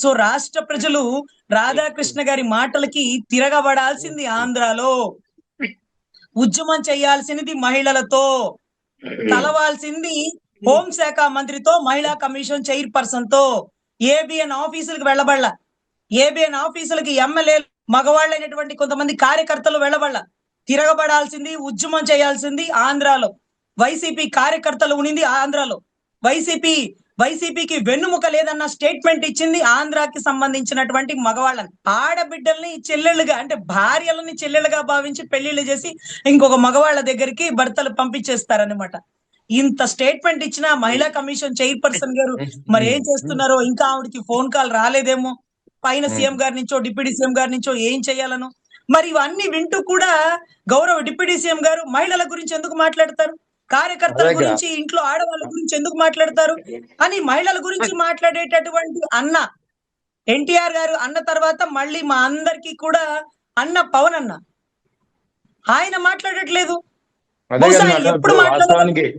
So రాష్ట్ర ప్రజలు రాధాకృష్ణ గారి మాటలకి తిరగబడాల్సింది ఆంధ్రాలో, ఉద్యమం చేయాల్సింది మహిళలతో, కలవాల్సింది హోంశాఖ మంత్రితో, మహిళా కమిషన్ చైర్పర్సన్ తో. ఏబిఎన్ ఆఫీసులకు వెళ్ళబళ్ళ, ఏబిఎన్ ఆఫీసులకి ఎమ్మెల్యే మగవాళ్ళైనటువంటి కొంతమంది కార్యకర్తలు వెళ్ళబళ్ళ. తిరగబడాల్సింది, ఉద్యమం చేయాల్సింది ఆంధ్రాలో. వైసీపీ కార్యకర్తలు ఉనింది ఆంధ్రాలో. వైసీపీకి వెన్నుముక లేదన్న స్టేట్మెంట్ ఇచ్చింది ఆంధ్రాకి సంబంధించినటువంటి మగవాళ్ళని. ఆడబిడ్డల్ని చెల్లెళ్ళుగా, అంటే భార్యలని చెల్లెళ్ళుగా భావించి పెళ్లిళ్ళు చేసి ఇంకొక మగవాళ్ళ దగ్గరికి భర్తలు పంపించేస్తారనమాట. ఇంత స్టేట్మెంట్ ఇచ్చిన మహిళా కమిషన్ చైర్పర్సన్ గారు మరి ఏం చేస్తున్నారో, ఇంకా ఆవిడకి ఫోన్ కాల్ రాలేదేమో, పైన సీఎం గారి నుంచో డిప్యూటీ సీఎం గారి నుంచో ఏం చేయాలనో. మరి ఇవన్నీ వింటూ కూడా గౌరవ డిప్యూటీ సీఎం గారు మహిళల గురించి ఎందుకు మాట్లాడతారు, కార్యకర్తల గురించి, ఇంట్లో ఆడవాళ్ళ గురించి ఎందుకు మాట్లాడతారు అని మహిళల గురించి మాట్లాడేటటువంటి అన్న ఎన్టీఆర్ గారు అన్న తర్వాత మళ్ళీ మా అందరికీ కూడా అన్న పవన్ అన్న, ఆయన మాట్లాడట్లేదు. బహుశా ఎప్పుడు మాట్లాడారు?